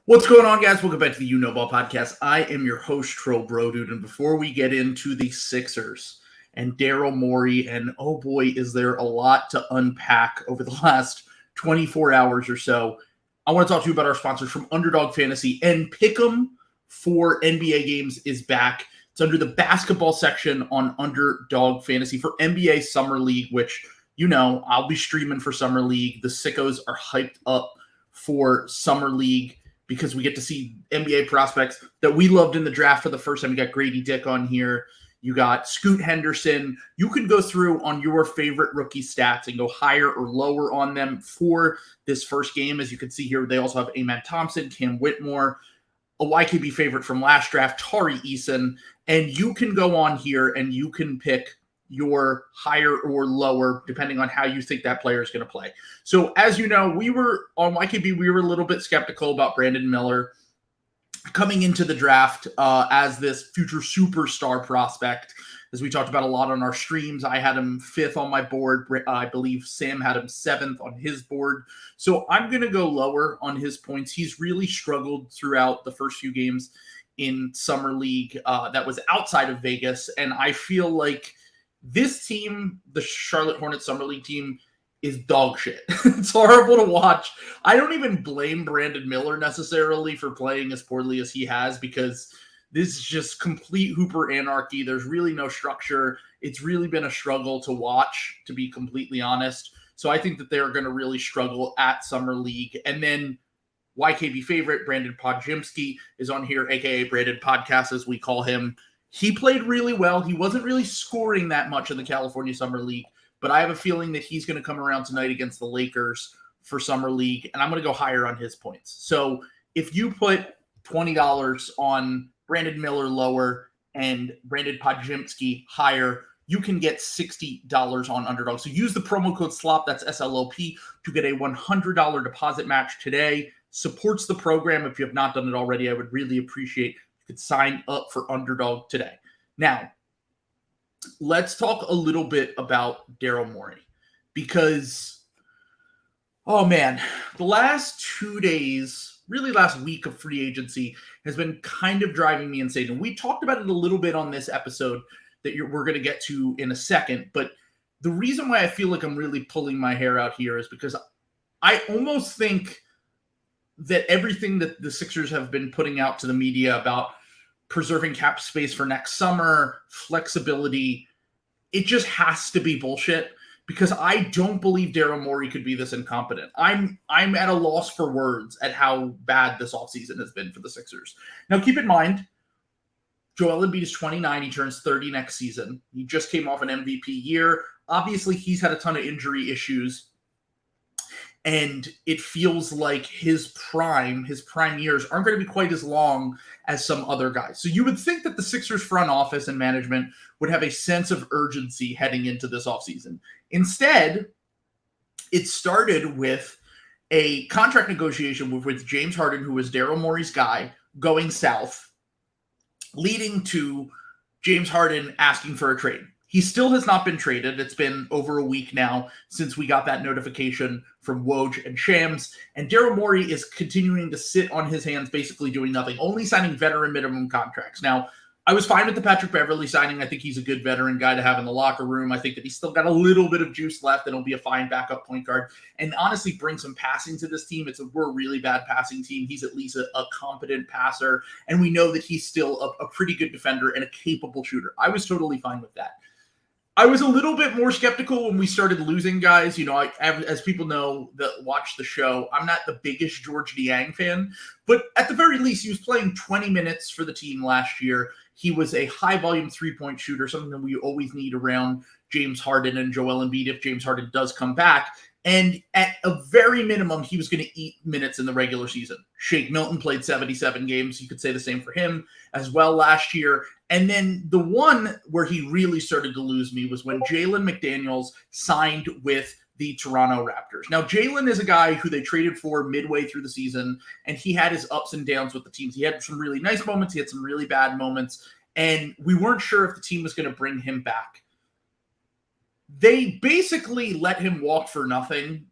What's going on, guys? Welcome back to the You Know Ball podcast. I am your host, Trill Bro Dude, and before we get into the Sixers and Daryl Morey, and oh boy, is there a lot to unpack over the last 24 hours or so, I want to talk to you about our sponsors from Underdog Fantasy. And Pick'em for NBA games is back. It's under the basketball section on Underdog Fantasy for NBA Summer League, which, you know, I'll be streaming for Summer League. The sickos are hyped up for Summer League because we get to see NBA prospects that we loved in the draft for the first time. You got Grady Dick on here. You got Scoot Henderson. You can go through on your favorite rookie stats and go higher or lower on them for this first game. As you can see here, they also have Amen Thompson, Cam Whitmore, a YKB favorite from last draft, Tari Eason. And you can go on here and you can pick your higher or lower, depending on how you think that player is going to play. So as you know, we were on YKB, we were a little bit skeptical about Brandon Miller coming into the draft as this future superstar prospect. As we talked about a lot on our streams, I had him 5th on my board. I believe Sam had him 7th on his board. So I'm going to go lower on his points. He's really struggled throughout the first few games in Summer League that was outside of Vegas. And I feel like this team, the Charlotte Hornets Summer League team, is dog shit. It's horrible to watch. I don't even blame Brandon Miller necessarily for playing as poorly as he has, because this is just complete Hooper anarchy. There's really no structure. It's really been a struggle to watch, to be completely honest. So I think that they're going to really struggle at Summer League. And then YKB favorite, Brandon Podjimski, is on here, a.k.a. Brandon Podcast, as we call him. He played really well. He wasn't really scoring that much in the California Summer League, but I have a feeling that he's going to come around tonight against the Lakers for Summer League, and I'm going to go higher on his points. So if you put $20 on Brandon Miller lower and Brandon Podjimski higher, you can get $60 on Underdog. So use the promo code SLOP, that's SLOP, to get a $100 deposit match today. Supports the program. If you have not done it already, I would really appreciate could sign up for Underdog today. Now, let's talk a little bit about Daryl Morey, because, oh man, the last 2 days, really last week of free agency has been kind of driving me insane. And we talked about it a little bit on this episode that we're going to get to in a second. But the reason why I feel like I'm really pulling my hair out here is because I almost think that everything that the Sixers have been putting out to the media about preserving cap space for next summer, flexibility, it just has to be bullshit, because I don't believe Daryl Morey could be this incompetent. I'm at a loss for words at how bad this offseason has been for the Sixers. Now, keep in mind, Joel Embiid is 29. He turns 30 next season. He just came off an MVP year. Obviously, he's had a ton of injury issues, and it feels like his prime years aren't going to be quite as long as some other guys. So you would think that the Sixers front office and management would have a sense of urgency heading into this offseason. Instead, it started with a contract negotiation with James Harden, who was Daryl Morey's guy, going south, leading to James Harden asking for a trade. He still has not been traded. It's been over a week now since we got that notification from Woj and Shams. And Daryl Morey is continuing to sit on his hands, basically doing nothing, only signing veteran minimum contracts. Now, I was fine with the Patrick Beverley signing. I think he's a good veteran guy to have in the locker room. I think that he's still got a little bit of juice left, and he'll be a fine backup point guard and honestly bring some passing to this team. We're a really bad passing team. He's at least a competent passer, and we know that he's still a pretty good defender and a capable shooter. I was totally fine with that. I was a little bit more skeptical when we started losing guys. You know, as people know that watch the show, I'm not the biggest George Niang fan, but at the very least, he was playing 20 minutes for the team last year. He was a high-volume three-point shooter, something that we always need around James Harden and Joel Embiid if James Harden does come back. And at a very minimum, he was going to eat minutes in the regular season. Shake Milton played 77 games. You could say the same for him as well last year. And then the one where he really started to lose me was when Jalen McDaniels signed with the Toronto Raptors. Now, Jalen is a guy who they traded for midway through the season, and he had his ups and downs with the teams. He had some really nice moments. He had some really bad moments, and we weren't sure if the team was going to bring him back. They basically let him walk for nothing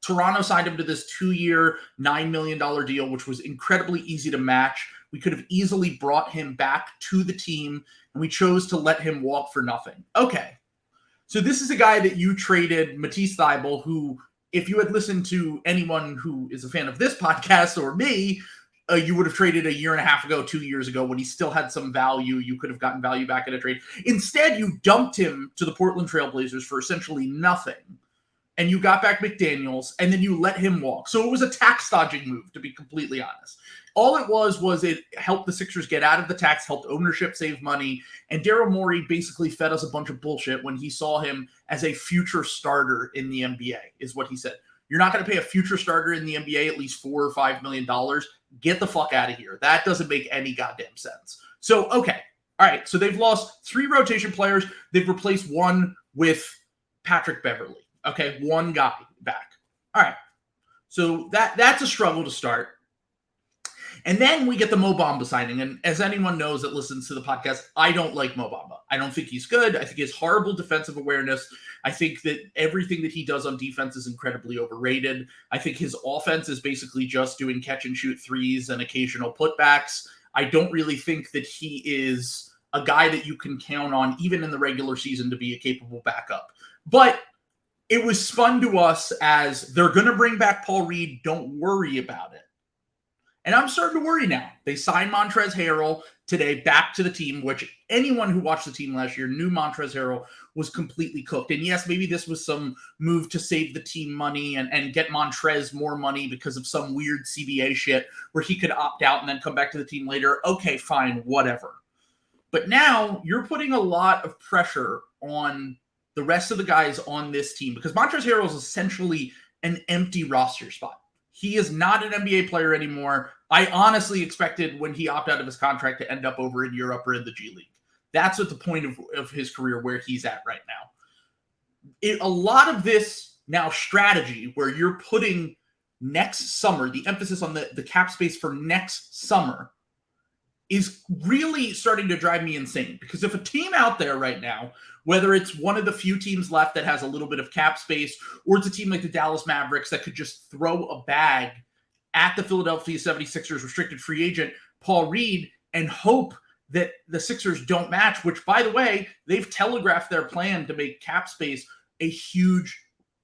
Toronto signed him to this 2-year, $9 million deal, which was incredibly easy to match. We could have easily brought him back to the team, and we chose to let him walk for nothing. Okay. So this is a guy that you traded, Matisse Thybulle, who, if you had listened to anyone who is a fan of this podcast or me, you would have traded a year and a half ago, 2 years ago, when he still had some value. You could have gotten value back in a trade. Instead, you dumped him to the Portland Trail Blazers for essentially nothing. And you got back McDaniels, and then you let him walk. So it was a tax dodging move, to be completely honest. All it was it helped the Sixers get out of the tax, helped ownership save money, and Daryl Morey basically fed us a bunch of bullshit when he saw him as a future starter in the NBA, is what he said. You're not going to pay a future starter in the NBA at least $4 or $5 million. Get the fuck out of here. That doesn't make any goddamn sense. So, okay. All right. So they've lost 3 rotation players. They've replaced one with Patrick Beverley. Okay, one guy back. All right. So that's a struggle to start. And then we get the Mo Bamba signing. And as anyone knows that listens to the podcast, I don't like Mo Bamba. I don't think he's good. I think he has horrible defensive awareness. I think that everything that he does on defense is incredibly overrated. I think his offense is basically just doing catch and shoot threes and occasional putbacks. I don't really think that he is a guy that you can count on, even in the regular season, to be a capable backup. But it was spun to us as they're going to bring back Paul Reed. Don't worry about it. And I'm starting to worry now. They signed Montrezl Harrell today back to the team, which anyone who watched the team last year knew Montrezl Harrell was completely cooked. And yes, maybe this was some move to save the team money and get Montrezl more money because of some weird CBA shit where he could opt out and then come back to the team later. Okay, fine, whatever. But now you're putting a lot of pressure on the rest of the guys on this team, because Montrezl Harrell is essentially an empty roster spot. He is not an NBA player anymore. I honestly expected when he opted out of his contract to end up over in Europe or in the G League. That's at the point of his career where he's at right now. A lot of this now strategy where you're putting next summer, the emphasis on the cap space for next summer, is really starting to drive me insane. Because if a team out there right now, whether it's one of the few teams left that has a little bit of cap space, or it's a team like the Dallas Mavericks that could just throw a bag at the Philadelphia 76ers restricted free agent, Paul Reed, and hope that the Sixers don't match, which, by the way, they've telegraphed their plan to make cap space a huge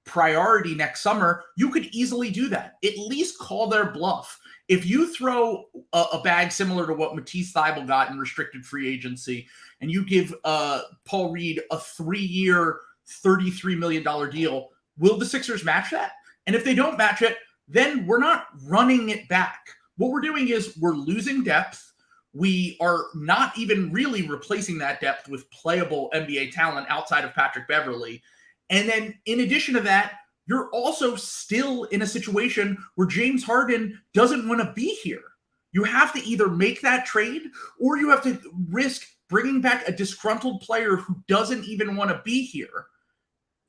priority next summer, you could easily do that. At least call their bluff. If you throw a bag similar to what Matisse Thybulle got in restricted free agency, and you give Paul Reed a 3-year, $33 million deal, will the Sixers match that? And if they don't match it, then we're not running it back. What we're doing is we're losing depth. We are not even really replacing that depth with playable NBA talent outside of Patrick Beverley. And then in addition to that, you're also still in a situation where James Harden doesn't want to be here. You have to either make that trade, or you have to risk bringing back a disgruntled player who doesn't even want to be here.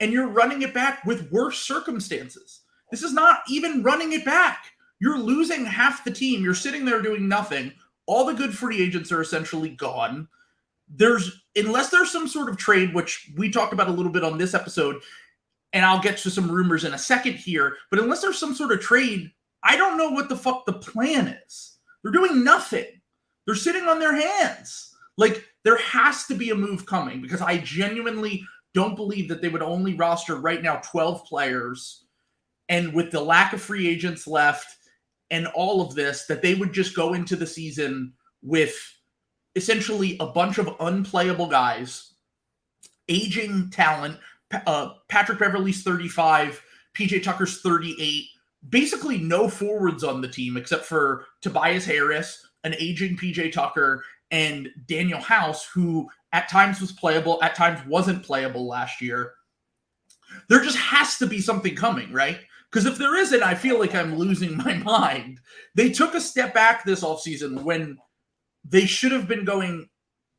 And you're running it back with worse circumstances. This is not even running it back. You're losing half the team. You're sitting there doing nothing. All the good free agents are essentially gone. Unless there's some sort of trade, which we talked about a little bit on this episode, and I'll get to some rumors in a second here, but unless there's some sort of trade, I don't know what the fuck the plan is. They're doing nothing. They're sitting on their hands. Like, there has to be a move coming, because I genuinely don't believe that they would only roster right now 12 players, and with the lack of free agents left and all of this, that they would just go into the season with essentially a bunch of unplayable guys, aging talent. Patrick Beverley's 35, PJ Tucker's 38, basically no forwards on the team except for Tobias Harris, an aging PJ Tucker, and Daniel House, who at times was playable, at times wasn't playable last year. There just has to be something coming, right? Because if there isn't, I feel like I'm losing my mind. They took a step back this offseason when they should have been going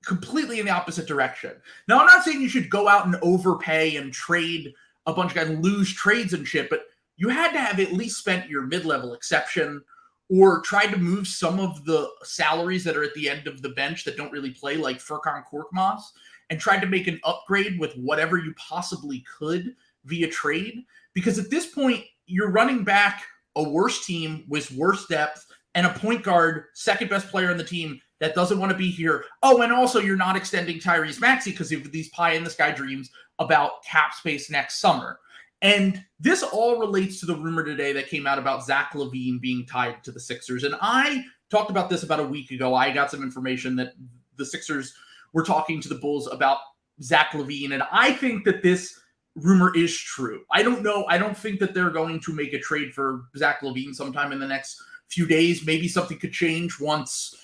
completely in the opposite direction. Now, I'm not saying you should go out and overpay and trade a bunch of guys and lose trades and shit, but you had to have at least spent your mid-level exception or tried to move some of the salaries that are at the end of the bench that don't really play, like Furkan Korkmaz, and tried to make an upgrade with whatever you possibly could via trade. Because at this point, you're running back a worse team with worse depth and a point guard, second best player on the team that doesn't want to be here. Oh, and also you're not extending Tyrese Maxey because of these pie-in-the-sky dreams about cap space next summer. And this all relates to the rumor today that came out about Zach LaVine being tied to the Sixers. And I talked about this about a week ago. I got some information that the Sixers were talking to the Bulls about Zach LaVine. And I think that this rumor is true. I don't know. I don't think that they're going to make a trade for Zach LaVine sometime in the next few days. Maybe something could change once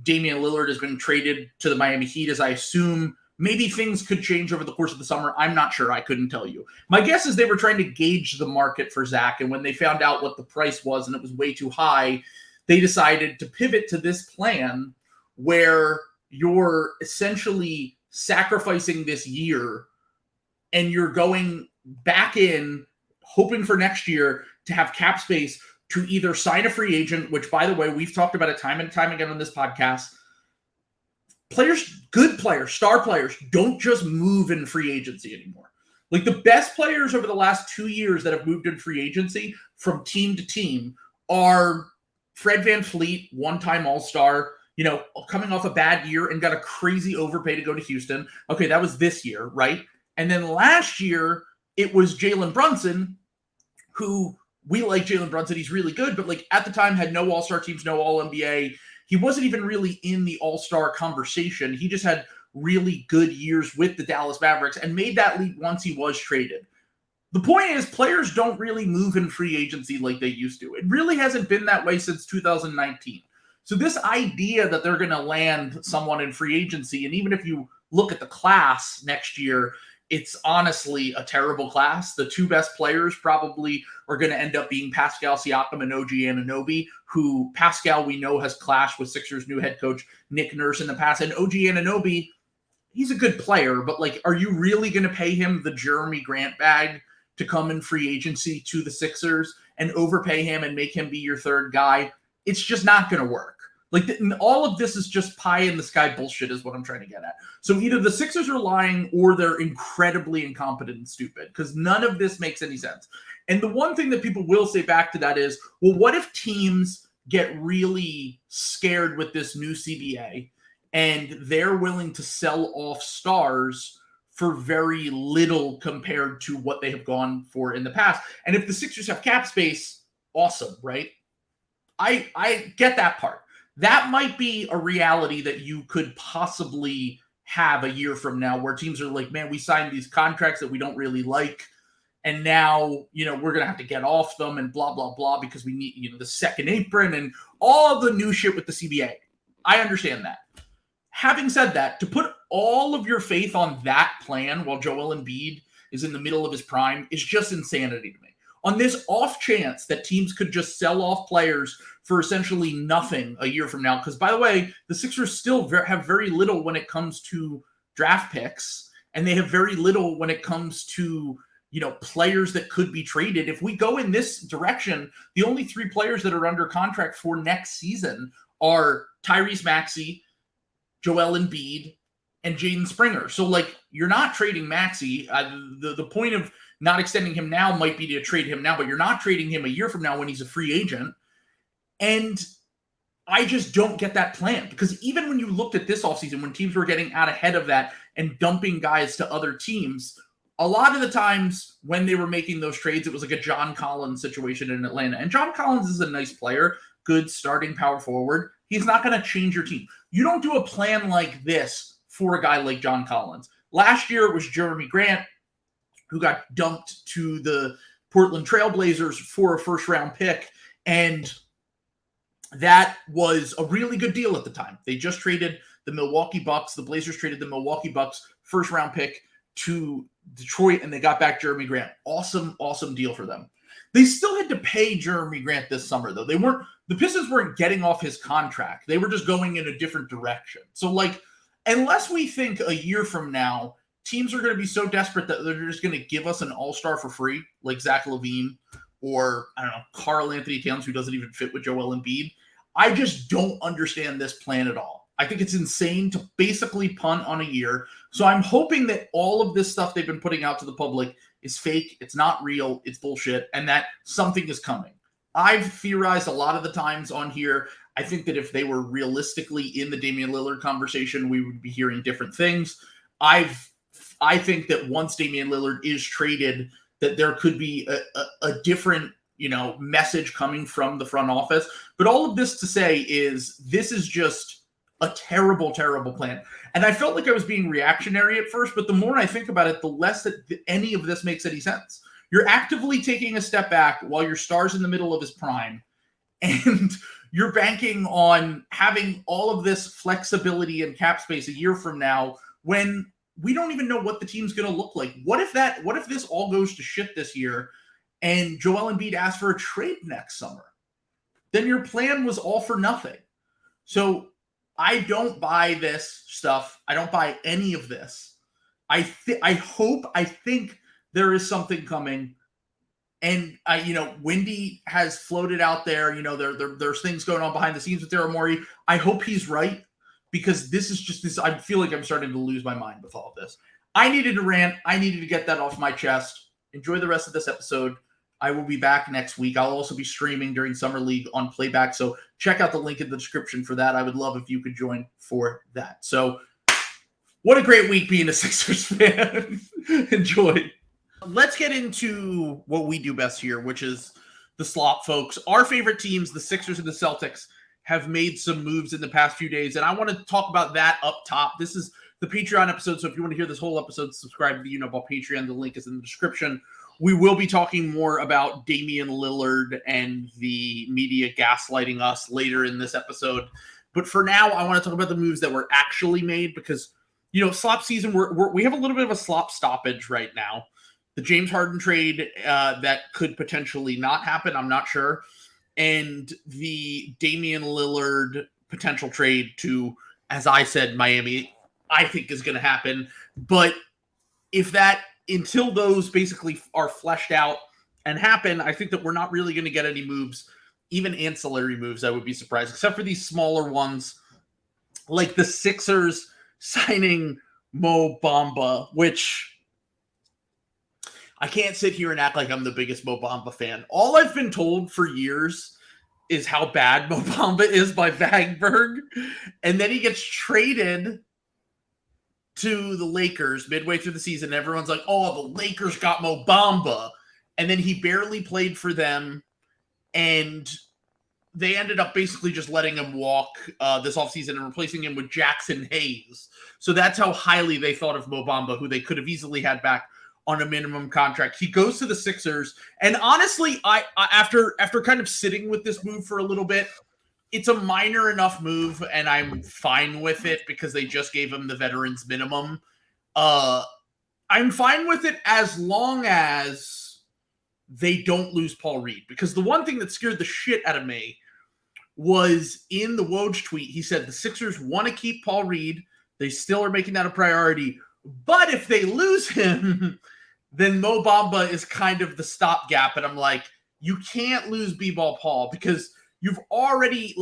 Damian Lillard has been traded to the Miami Heat, as I assume. Maybe things could change over the course of the summer. I'm not sure. I couldn't tell you. My guess is they were trying to gauge the market for Zach, and when they found out what the price was and it was way too high, they decided to pivot to this plan where you're essentially sacrificing this year and you're going back in, hoping for next year to have cap space to either sign a free agent, which, by the way, we've talked about it time and time again on this podcast. Players, good players, star players, don't just move in free agency anymore. Like, the best players over the last 2 years that have moved in free agency from team to team are Fred VanVleet, one-time All-Star, coming off a bad year and got a crazy overpay to go to Houston. Okay, that was this year, right? And then last year, it was Jalen Brunson, who we like Jalen Brunson. He's really good, but at the time had no All-Star teams, no All-NBA. He wasn't even really in the All-Star conversation. He just had really good years with the Dallas Mavericks and made that leap once he was traded. The point is, players don't really move in free agency like they used to. It really hasn't been that way since 2019. So this idea that they're going to land someone in free agency, and even if you look at the class next year, it's honestly a terrible class. The two best players probably are going to end up being Pascal Siakam and OG Anunoby, who Pascal we know has clashed with Sixers' new head coach Nick Nurse in the past. And OG Anunoby, he's a good player, but are you really going to pay him the Jeremy Grant bag to come in free agency to the Sixers and overpay him and make him be your third guy? It's just not going to work. All of this is just pie-in-the-sky bullshit is what I'm trying to get at. So either the Sixers are lying or they're incredibly incompetent and stupid, because none of this makes any sense. And the one thing that people will say back to that is, well, what if teams get really scared with this new CBA and they're willing to sell off stars for very little compared to what they have gone for in the past? And if the Sixers have cap space, awesome, right? I get that part. That might be a reality that you could possibly have a year from now, where teams are like, man, we signed these contracts that we don't really like, and now, we're going to have to get off them and blah, blah, blah, because we need, the second apron and all the new shit with the CBA. I understand that. Having said that, to put all of your faith on that plan while Joel Embiid is in the middle of his prime is just insanity to me. On this off chance that teams could just sell off players for essentially nothing a year from now, because, by the way, the Sixers still have very little when it comes to draft picks, and they have very little when it comes to, players that could be traded. If we go in this direction, the only three players that are under contract for next season are Tyrese Maxey, Joel Embiid, and Jaden Springer. So, you're not trading Maxey. The point of not extending him now might be to trade him now, but you're not trading him a year from now when he's a free agent. And I just don't get that plan, because even when you looked at this offseason, when teams were getting out ahead of that and dumping guys to other teams, a lot of the times when they were making those trades, it was like a John Collins situation in Atlanta. And John Collins is a nice player, good starting power forward. He's not going to change your team. You don't do a plan like this for a guy like John Collins. Last year, it was Jeremy Grant, who got dumped to the Portland Trailblazers for a first-round pick, and that was a really good deal at the time. They just traded the Milwaukee Bucks. The Blazers traded the Milwaukee Bucks first-round pick to Detroit, and they got back Jeremy Grant. Awesome, awesome deal for them. They still had to pay Jeremy Grant this summer, though. The Pistons weren't getting off his contract. They were just going in a different direction. So, unless we think a year from now, teams are going to be so desperate that they're just going to give us an all-star for free, like Zach LaVine, or, I don't know, Karl Anthony Towns, who doesn't even fit with Joel Embiid. I just don't understand this plan at all. I think it's insane to basically punt on a year. So I'm hoping that all of this stuff they've been putting out to the public is fake. It's not real. It's bullshit. And that something is coming. I've theorized a lot of the times on here. I think that if they were realistically in the Damian Lillard conversation, we would be hearing different things. I think that once Damian Lillard is traded, that there could be a different, message coming from the front office. But all of this to say is this is just a terrible, terrible plan. And I felt like I was being reactionary at first, but the more I think about it, the less that any of this makes any sense. You're actively taking a step back while your star's in the middle of his prime, and you're banking on having all of this flexibility and cap space a year from now when we don't even know what the team's going to look like. What if this all goes to shit this year and Joel Embiid asks for a trade next summer? Then your plan was all for nothing. So I don't buy this stuff. I don't buy any of this. I think there is something coming. And Wendy has floated out there, there's things going on behind the scenes with Daryl Morey. I hope he's right, because this is just this. I feel like I'm starting to lose my mind with all of this. I needed to rant. I needed to get that off my chest. Enjoy the rest of this episode. I will be back next week. I'll also be streaming during Summer League on Playback. So check out the link in the description for that. I would love if you could join for that. So what a great week being a Sixers fan. Enjoy. Let's get into what we do best here, which is the slop, folks. Our favorite teams, the Sixers and the Celtics, have made some moves in the past few days, and I want to talk about that up top. This is the Patreon episode, so if you want to hear this whole episode, subscribe to the Uniball Patreon. The link is in the description. We will be talking more about Damian Lillard and the media gaslighting us later in this episode. But for now, I want to talk about the moves that were actually made because, slop season, we have a little bit of a slop stoppage right now. The James Harden trade that could potentially not happen, I'm not sure. And the Damian Lillard potential trade to, as I said, Miami, I think is going to happen. But until those basically are fleshed out and happen, I think that we're not really going to get any moves, even ancillary moves. I would be surprised, except for these smaller ones, like the Sixers signing Mo Bamba, which I can't sit here and act like I'm the biggest Mo Bamba fan. All I've been told for years is how bad Mo Bamba is by Vagberg. And then he gets traded to the Lakers midway through the season. Everyone's like, oh, the Lakers got Mo Bamba. And then he barely played for them. And they ended up basically just letting him walk this offseason and replacing him with Jackson Hayes. So that's how highly they thought of Mo Bamba, who they could have easily had back on a minimum contract. He goes to the Sixers. And honestly, I after kind of sitting with this move for a little bit, it's a minor enough move, and I'm fine with it because they just gave him the veterans minimum. I'm fine with it as long as they don't lose Paul Reed, because the one thing that scared the shit out of me was in the Woj tweet, he said the Sixers want to keep Paul Reed. They still are making that a priority. But if they lose him, then Mo Bamba is kind of the stopgap. And I'm like, you can't lose B-Ball Paul because you've already,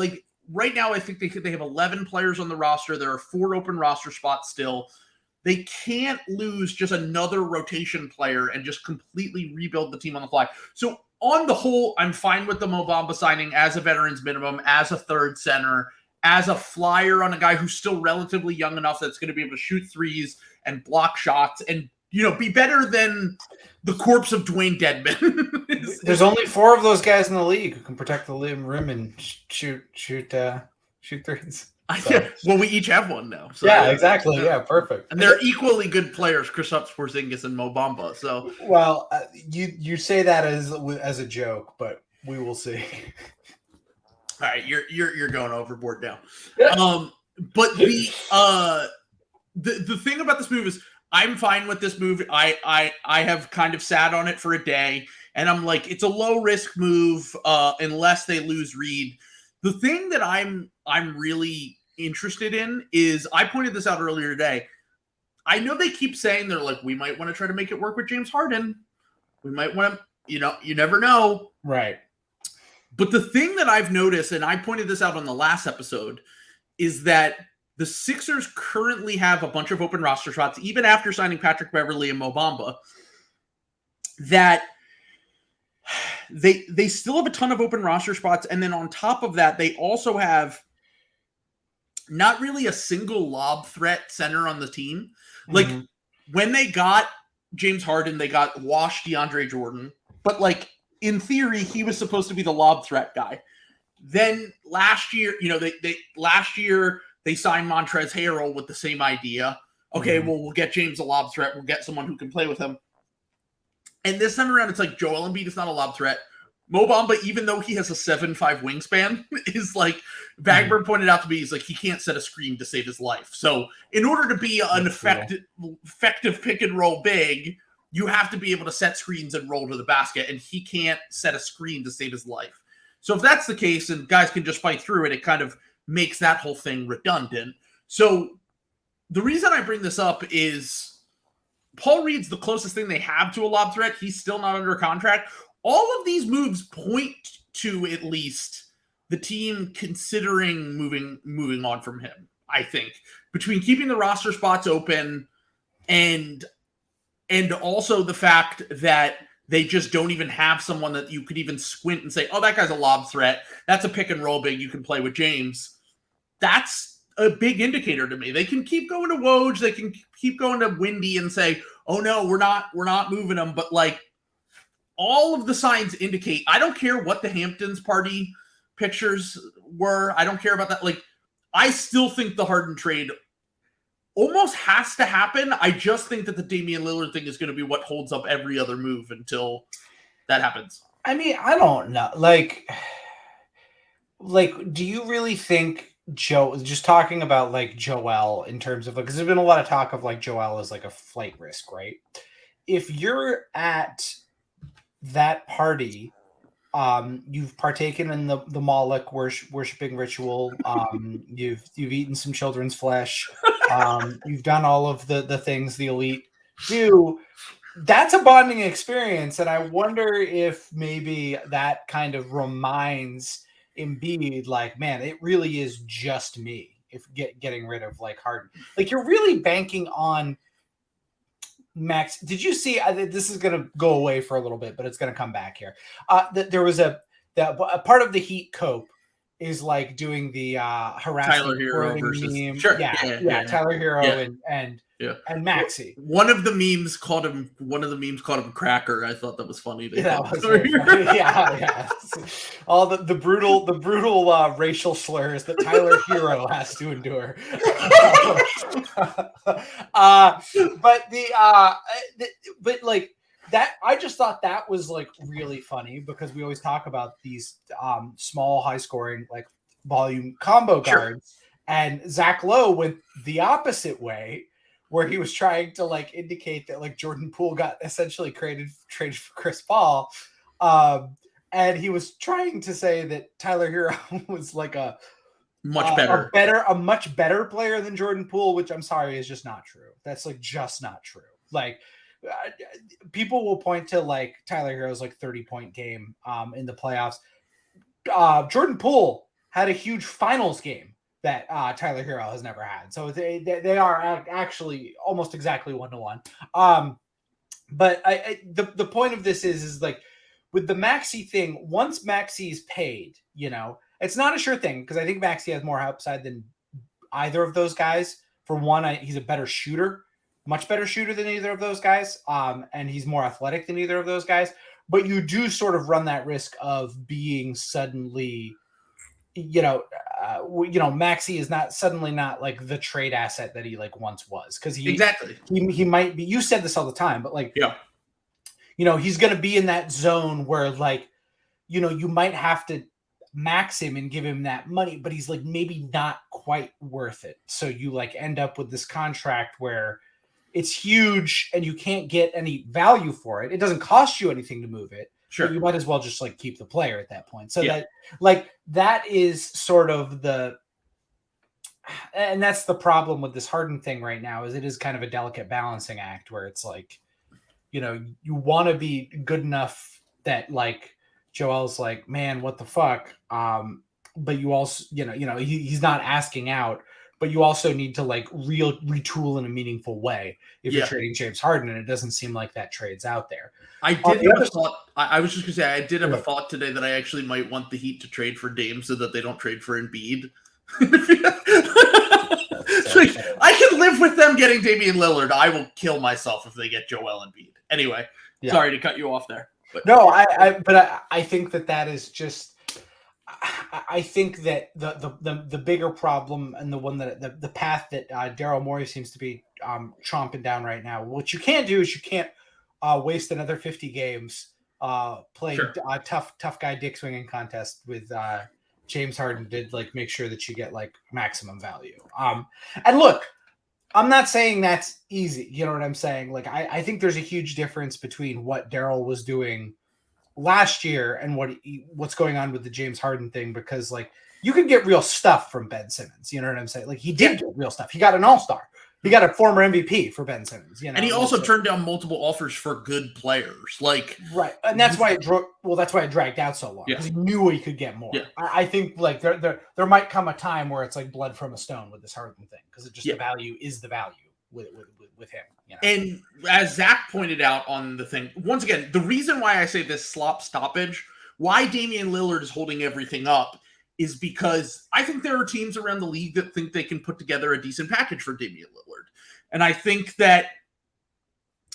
right now, I think they have 11 players on the roster. There are 4 open roster spots still. They can't lose just another rotation player and just completely rebuild the team on the fly. So on the whole, I'm fine with the Mo Bamba signing as a veterans minimum, as a third center, as a flyer on a guy who's still relatively young enough that's going to be able to shoot threes and block shots and, be better than the corpse of Dwayne Dedman. There's only 4 of those guys in the league who can protect the rim and shoot threes. So. Well, we each have one now. So yeah, exactly. Yeah, perfect. And they're equally good players, Kristaps Porzingis and Mo Bamba. So, well, you say that as a joke, but we will see. All right, you're going overboard now. But the thing about this move is I'm fine with this move. I have kind of sat on it for a day, and I'm like, it's a low risk move unless they lose Reed. The thing that I'm really interested in is, I pointed this out earlier today. I know they keep saying they're like, we might want to try to make it work with James Harden. We might want to, you never know. Right. But the thing that I've noticed, and I pointed this out on the last episode, is that the Sixers currently have a bunch of open roster spots, even after signing Patrick Beverley and Mo Bamba. that they still have a ton of open roster spots. And then on top of that, they also have not really a single lob threat center on the team. Like when they got James Harden, they got washed DeAndre Jordan. But like in theory, he was supposed to be the lob threat guy. Then last year, they signed Montrezl Harrell with the same idea. Okay, well, we'll get James a lob threat. We'll get someone who can play with him. And this time around, it's like Joel Embiid is not a lob threat. Mo Bamba, even though he has a 7'5" wingspan, is like Bagburn pointed out to me, he's like, he can't set a screen to save his life. So in order to be an effective pick and roll big, you have to be able to set screens and roll to the basket, and he can't set a screen to save his life. So if that's the case and guys can just fight through it, it kind of makes that whole thing redundant. So the reason I bring this up is Paul Reed's the closest thing they have to a lob threat. He's still not under contract. All of these moves point to at least the team considering moving on from him, I think. Between keeping the roster spots open and also the fact that they just don't even have someone that you could even squint and say, oh, that guy's a lob threat. That's a pick and roll big. You can play with James. That's a big indicator to me. They can keep going to Woj. They can keep going to Windy and say, oh, no, we're not moving him. But like all of the signs indicate, I don't care what the Hamptons party pictures were. I don't care about that. Like, I still think the Harden trade almost has to happen. I just think that the Damian Lillard thing is going to be what holds up every other move until that happens. I mean, I don't know. Like, do you really think just talking about like Joel in terms of like, because there's been a lot of talk of like Joel as like a flight risk, right? If you're at that party, you've partaken in the Moloch worshiping ritual. You've eaten some children's flesh. You've done all of the things the elite do. That's a bonding experience, and I wonder if maybe that kind of reminds Embiid, like, man, it really is just me. If getting rid of like Harden, like you're really banking on Max. Did you see? This is going to go away for a little bit, but it's going to come back here. There was a part of the Heat cope is like doing the harassment Tyler Hero versus meme. Sure. Yeah, Tyler Hero and Maxey. One of the memes called him Cracker. I thought that was funny. That was funny. Yeah. All the brutal racial slurs that Tyler Hero has to endure. But like that, I just thought that was like really funny because we always talk about these small, high scoring, like volume combo guards, and Zach Lowe went the opposite way, where he was trying to like indicate that like Jordan Poole got essentially traded for Chris Paul. And he was trying to say that Tyler Hero was like a much better player than Jordan Poole, which I'm sorry is just not true. That's like just not true. Like people will point to like Tyler Hero's like 30-point game in the playoffs. Jordan Poole had a huge finals game that Tyler Hero has never had. So they are actually almost exactly 1-to-1. But the point of this is like with the Maxey thing, once Maxey is paid, you know, it's not a sure thing because I think Maxey has more upside than either of those guys. For one, he's a better shooter, much better shooter than either of those guys. And he's more athletic than either of those guys. But you do sort of run that risk of being suddenly, Maxey is suddenly not like the trade asset that he like once was. Because he might be, you said this all the time, but like, he's going to be in that zone where like, you might have to max him and give him that money, but he's like maybe not quite worth it. So you like end up with this contract where it's huge and you can't get any value for it. It doesn't cost you anything to move it. Sure. You might as well just like keep the player at that point. So that is sort of and that's the problem with this Harden thing right now is it is kind of a delicate balancing act where it's like, you want to be good enough that like Joel's like, man, what the fuck? But you also, he's not asking out but you also need to like retool in a meaningful way if you're trading James Harden, and it doesn't seem like that trade's out there. I did have a thought. I was just gonna say I did have a thought today that I actually might want the Heat to trade for Dame so that they don't trade for Embiid. Like, I can live with them getting Damian Lillard. I will kill myself if they get Joel Embiid. Anyway, sorry to cut you off there. But. No, I think that is just. I think that the bigger problem and the one that the path that Daryl Morey seems to be chomping down right now. What you can't do is you can't waste another 50 games playing a tough guy dick swinging contest with James Harden to like make sure that you get like maximum value. And look, I'm not saying that's easy. You know what I'm saying? Like I think there's a huge difference between what Daryl was doing last year and what's going on with the James Harden thing, because like you could get real stuff from Ben Simmons. You know what I'm saying? Like he did get real stuff. He got an all-star. He got a former MVP for Ben Simmons. You know, and he also turned down multiple offers for good players. Like and that's why it dragged out so long, because he knew he could get more. Yeah. I think like there might come a time where it's like blood from a stone with this Harden thing, because it just the value is the value with him. You know? And as Zach pointed out on the thing, once again, the reason why I say this slop stoppage, why Damian Lillard is holding everything up, is because I think there are teams around the league that think they can put together a decent package for Damian Lillard. And I think that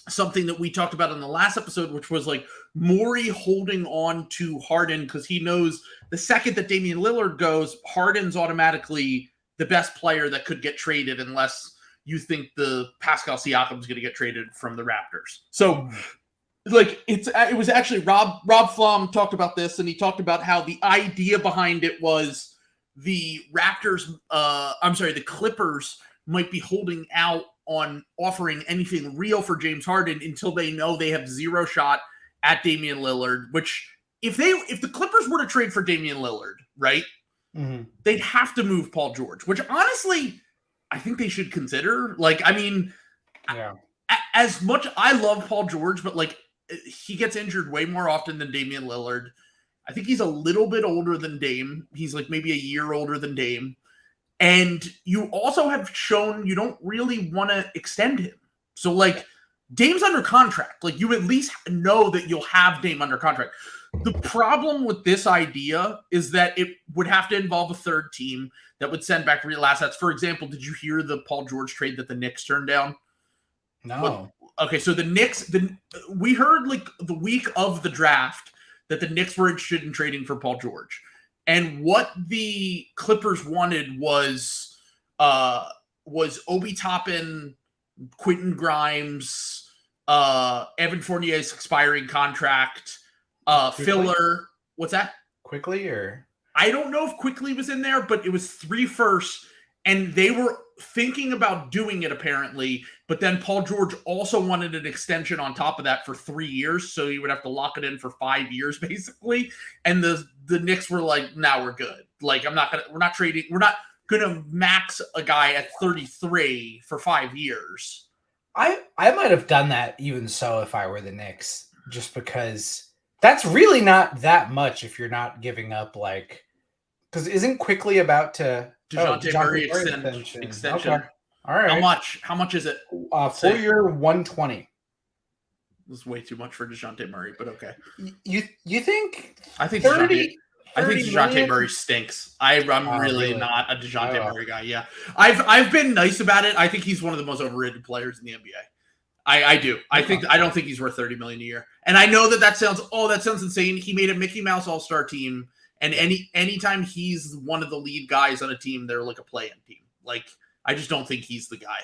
something that we talked about in the last episode, which was like Morey holding on to Harden because he knows the second that Damian Lillard goes, Harden's automatically the best player that could get traded unless you think the Pascal Siakam is going to get traded from the Raptors. So like it was actually Rob Flom talked about this, and he talked about how the idea behind it was the the Clippers might be holding out on offering anything real for James Harden until they know they have zero shot at Damian Lillard, which if the Clippers were to trade for Damian Lillard, right, they'd have to move Paul George, which honestly I think they should consider. Like, I mean, as much I love Paul George, but like he gets injured way more often than Damian Lillard. I think he's a little bit older than Dame. He's like maybe a year older than Dame. And you also have shown you don't really want to extend him. So like Dame's under contract. Like you at least know that you'll have Dame under contract. The problem with this idea is that it would have to involve a third team that would send back real assets. For example, did you hear the Paul George trade that the Knicks turned down? No. Okay, so the Knicks, we heard like the week of the draft that the Knicks were interested in trading for Paul George. And what the Clippers wanted was Obi Toppin, Quentin Grimes, Evan Fournier's expiring contract, filler. What's that? Quickly or? I don't know if Quickly was in there, but it was 3 firsts, and they were thinking about doing it apparently, but then Paul George also wanted an extension on top of that for 3 years, so he would have to lock it in for 5 years basically. And the Knicks were like, "Nah, we're good. Like we're not trading. We're not gonna max a guy at 33 for 5 years." I might have done that even so if I were the Knicks, just because that's really not that much if you're not giving up like, because isn't Quickly about to DeJounte Murray extension. Okay. All right. How much is it? 4-year, 120. This is way too much for DeJounte Murray, but okay. You think? I think DeJounte Murray stinks. I'm really not a DeJounte Murray guy. Yeah, I've been nice about it. I think he's one of the most overrated players in the NBA. I do. I don't think he's worth $30 million a year. And I know that sounds insane. He made a Mickey Mouse All-Star team. And anytime he's one of the lead guys on a team, they're like a play-in team. Like, I just don't think he's the guy.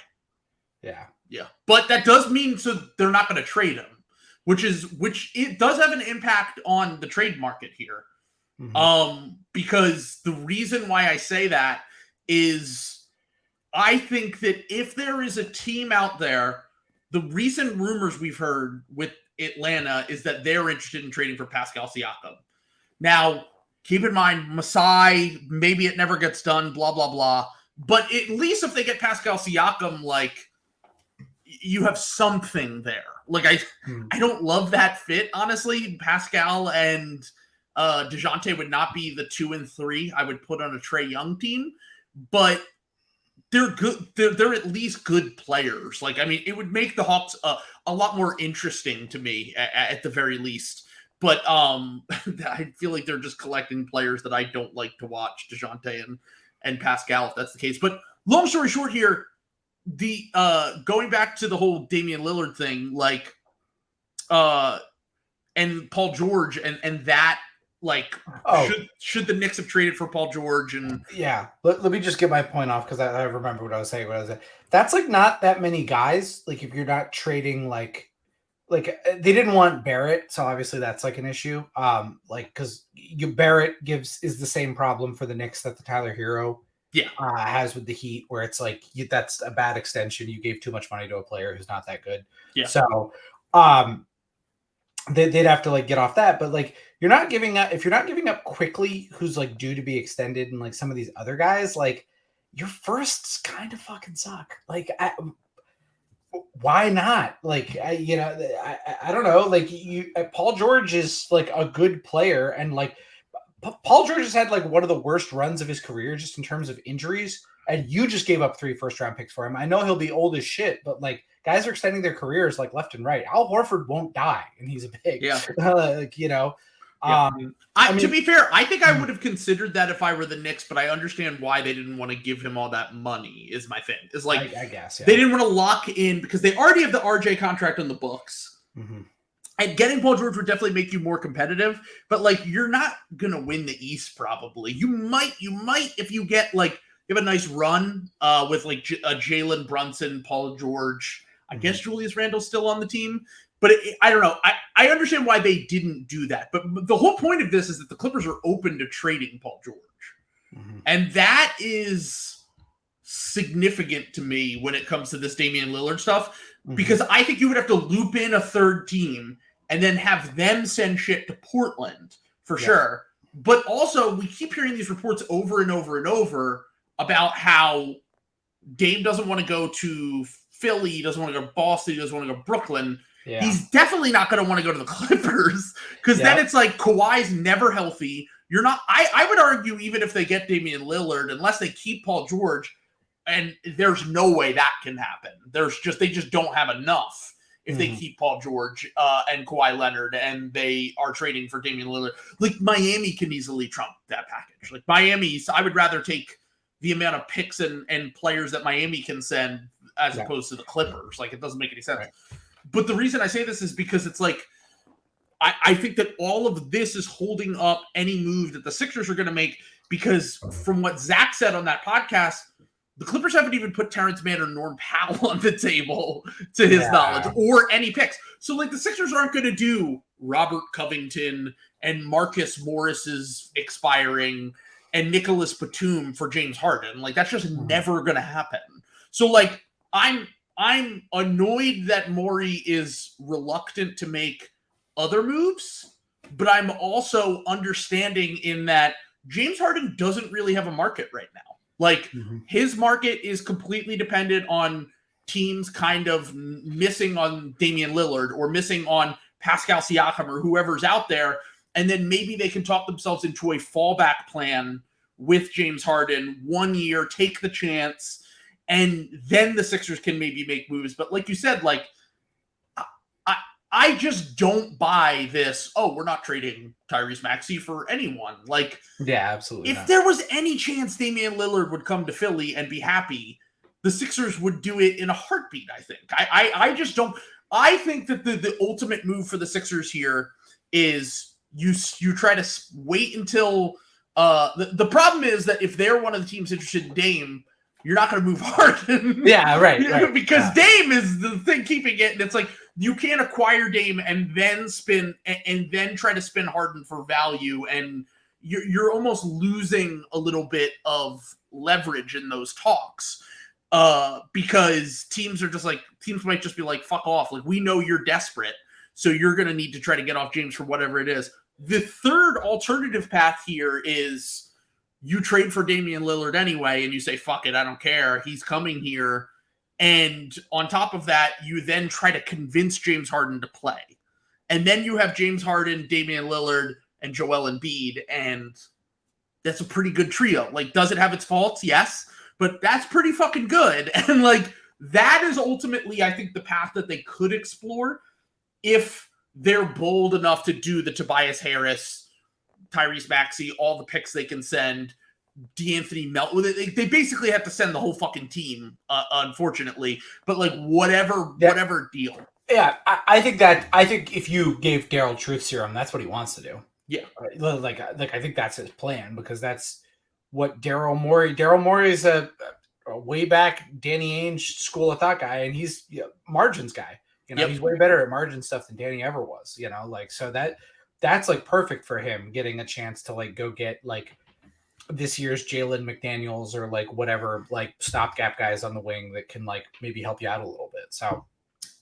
Yeah. But that does mean so they're not going to trade him, which it does have an impact on the trade market here. Because the reason why I say that is I think that if there is a team out there, the recent rumors we've heard with Atlanta is that they're interested in trading for Pascal Siakam. Now, keep in mind, Masai, maybe it never gets done, blah, blah, blah. But at least if they get Pascal Siakam, like, you have something there. Like, I don't love that fit, honestly. Pascal and DeJounte would not be the 2 and 3 I would put on a Trae Young team. But they're good. They're at least good players. Like, I mean, it would make the Hawks a lot more interesting to me at the very least. But I feel like they're just collecting players that I don't like to watch, DeJounte and Pascal, if that's the case. But long story short here, the going back to the whole Damian Lillard thing, like and Paul George and that, like, should the Knicks have traded for Paul George? And yeah, let me just get my point off because I remember what I was saying. That's like not that many guys. Like if you're not trading like they didn't want Barrett, so obviously that's like an issue. Like because Barrett is the same problem for the Knicks that the Tyler Hero has with the Heat, where it's like that's a bad extension. You gave too much money to a player who's not that good. Yeah. So they'd have to like get off that, but like you're not giving up if you're not giving up quickly, who's like due to be extended, and like some of these other guys, like your firsts kind of fucking suck. Like why not? Like I don't know. Like Paul George is like a good player, and like Paul George has had like one of the worst runs of his career just in terms of injuries, and you just gave up 3 first-round picks for him. I know he'll be old as shit, but like guys are extending their careers like left and right. Al Horford won't die, and he's a big. Yeah. Like, Yeah. I mean, to be fair, I think I would have considered that if I were the Knicks, but I understand why they didn't want to give him all that money. Is my thing. Is like I guess they didn't want to lock in because they already have the RJ contract on the books. Mm-hmm. And getting Paul George would definitely make you more competitive, but like you're not gonna win the East probably. You might if you get like you have a nice run with like Jalen Brunson, Paul George. I guess Julius Randle's still on the team. But I don't know. I understand why they didn't do that. But the whole point of this is that the Clippers are open to trading Paul George. Mm-hmm. And that is significant to me when it comes to this Damian Lillard stuff. Mm-hmm. Because I think you would have to loop in a third team and then have them send shit to Portland for sure. But also, we keep hearing these reports over and over and over about how Dame doesn't want to go to Philly, he doesn't want to go to Boston, he doesn't want to go to Brooklyn. Yeah. He's definitely not going to want to go to the Clippers because then it's like Kawhi's never healthy. You're not. I would argue even if they get Damian Lillard, unless they keep Paul George, and there's no way that can happen. They just don't have enough if they keep Paul George and Kawhi Leonard, and they are trading for Damian Lillard. Like Miami can easily trump that package. Like I would rather take the amount of picks and players that Miami can send as opposed to the Clippers. Like it doesn't make any sense. Right. But the reason I say this is because it's like, I think that all of this is holding up any move that the Sixers are going to make because from what Zach said on that podcast, the Clippers haven't even put Terrence Mann or Norm Powell on the table to his knowledge or any picks. So like the Sixers aren't going to do Robert Covington and Marcus Morris's expiring and Nicholas Batum for James Harden. Like that's just never going to happen. So like I'm annoyed that Morey is reluctant to make other moves, but I'm also understanding in that James Harden doesn't really have a market right now. Like his market is completely dependent on teams kind of missing on Damian Lillard or missing on Pascal Siakam or whoever's out there. And then maybe they can talk themselves into a fallback plan with James Harden 1 year, take the chance. And then the Sixers can maybe make moves. But like you said, like, I just don't buy this, we're not trading Tyrese Maxey for anyone. Like, yeah, absolutely. If there was any chance Damian Lillard would come to Philly and be happy, the Sixers would do it in a heartbeat, I think. I just don't. I think that the ultimate move for the Sixers here is you try to wait until the problem is that if they're one of the teams interested in Dame, you're not going to move Harden. Yeah, right. Because Dame is the thing keeping it. And it's like, you can't acquire Dame and then try to spin Harden for value. And you're almost losing a little bit of leverage in those talks because teams might just be like, fuck off. Like, we know you're desperate. So you're going to need to try to get off James for whatever it is. The third alternative path here is, you trade for Damian Lillard anyway, and you say, fuck it, I don't care. He's coming here. And on top of that, you then try to convince James Harden to play. And then you have James Harden, Damian Lillard, and Joel Embiid, and that's a pretty good trio. Like, does it have its faults? Yes. but that's pretty fucking good. And like that is ultimately, I think, the path that they could explore if they're bold enough to do the Tobias Harris, Tyrese Maxey, all the picks they can send, D'Anthony Melton. They basically have to send the whole fucking team, unfortunately. But like whatever deal. Yeah, I think if you gave Daryl truth serum, that's what he wants to do. Yeah, like I think that's his plan, because that's what Daryl Morey is a way back Danny Ainge school of thought guy, and he's margins guy. He's way better at margin stuff than Danny ever was. Like so that's like perfect for him, getting a chance to like go get like this year's Jalen McDaniels or like whatever like stopgap guys on the wing that can like maybe help you out a little bit. So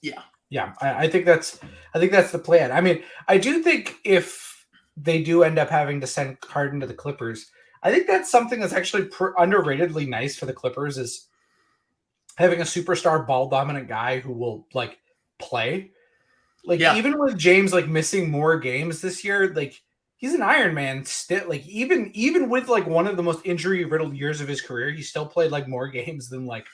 yeah, I think that's the plan. I mean, I do think if they do end up having to send Harden to the Clippers, I think that's something that's actually underratedly nice for the Clippers, is having a superstar ball dominant guy who will like play. Like even with James like missing more games this year, like he's an Iron Man still. Like even with like one of the most injury riddled years of his career, he still played like more games than like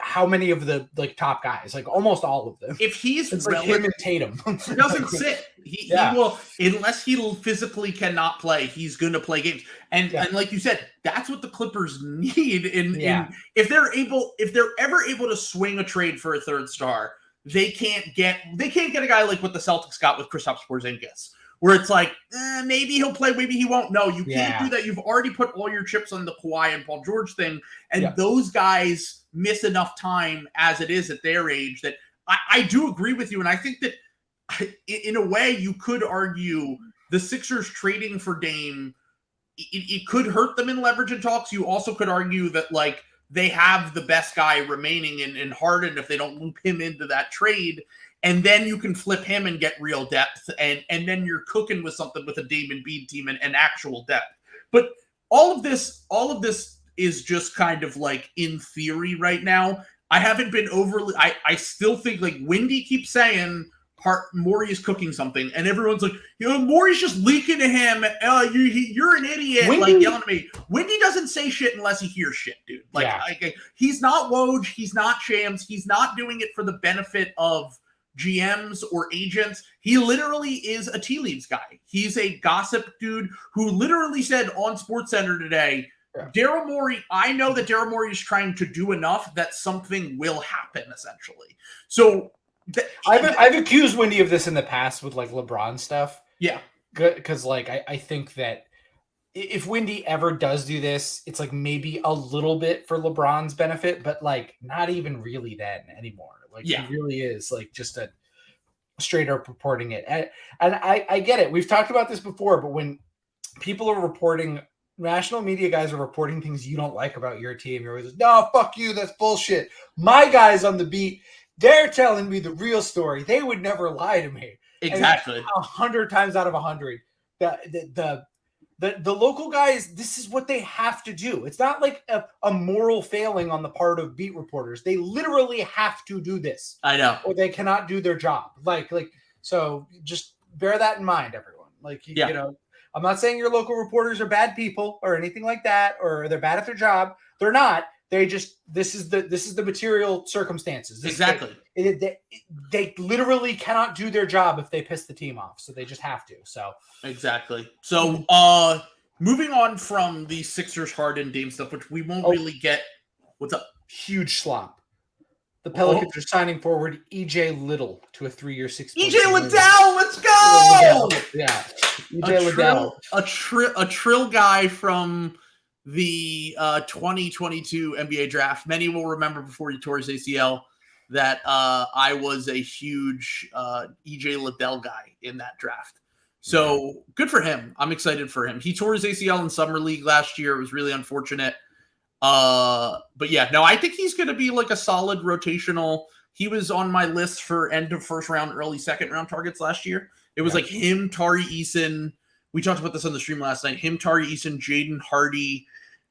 how many of the like top guys, like almost all of them. If he's like him and Tatum, he doesn't sit. He will, unless he physically cannot play, he's going to play games. And like you said, that's what the Clippers need. In if they're ever able to swing a trade for a third star, they can't get a guy like what the Celtics got with Kristaps Porzingis, where it's like maybe he'll play, maybe he won't. No, you can't do that. You've already put all your chips on the Kawhi and Paul George thing, and those guys miss enough time as it is at their age that I do agree with you. And I think that in a way you could argue the Sixers trading for Dame, it could hurt them in leverage and talks. You also could argue that like they have the best guy remaining in Harden if they don't loop him into that trade. And then you can flip him and get real depth. And then you're cooking with something with a Dame and Embiid team and actual depth. But all of this is just kind of like in theory right now. I haven't been overly, I still think like Wendy keeps saying Morey is cooking something, and everyone's like, Morey's just leaking to him. You're an idiot, like yelling at me. Wendy doesn't say shit unless he hears shit, dude. Like he's not Woj, he's not Shams, he's not doing it for the benefit of GMs or agents. He literally is a tea leaves guy. He's a gossip dude who literally said on SportsCenter today, Daryl Morey, I know that Daryl Morey is trying to do enough that something will happen, essentially. So I've accused Wendy of this in the past with like LeBron stuff. Yeah. Because like I think that if Wendy ever does do this, it's like maybe a little bit for LeBron's benefit, but like not even really then anymore. Like he really is like just a straight up reporting it. And I get it. We've talked about this before, but when people are reporting, national media guys are reporting things you don't like about your team, you're always like, no, fuck you, that's bullshit. My guys on the beat, they're telling me the real story. They would never lie to me. Exactly. 100 times out of 100. The local guys, this is what they have to do. It's not like a moral failing on the part of beat reporters. They literally have to do this. I know. Or they cannot do their job. So just bear that in mind, everyone. You know, I'm not saying your local reporters are bad people or anything like that, or they're bad at their job. They're not. They just, this is the material circumstances. Exactly. They literally cannot do their job if they piss the team off. So they just have to. So exactly. So moving on from the Sixers Harden Dame stuff, which we won't really get. What's up? Huge slop. The Pelicans are signing forward EJ Liddell to a 3-year, $6 EJ Liddell, let's go! Yeah. EJ Liddell. A Trill guy from the 2022 NBA draft. Many will remember before he tore his ACL that I was a huge EJ Liddell guy in that draft. So good for him. I'm excited for him. He tore his ACL in Summer League last year. It was really unfortunate. But yeah, no, I think he's going to be like a solid rotational. He was on my list for end of first round, early second round targets last year. It was like him, Tari Eason. We talked about this on the stream last night. Him, Tari Eason, Jaden Hardy,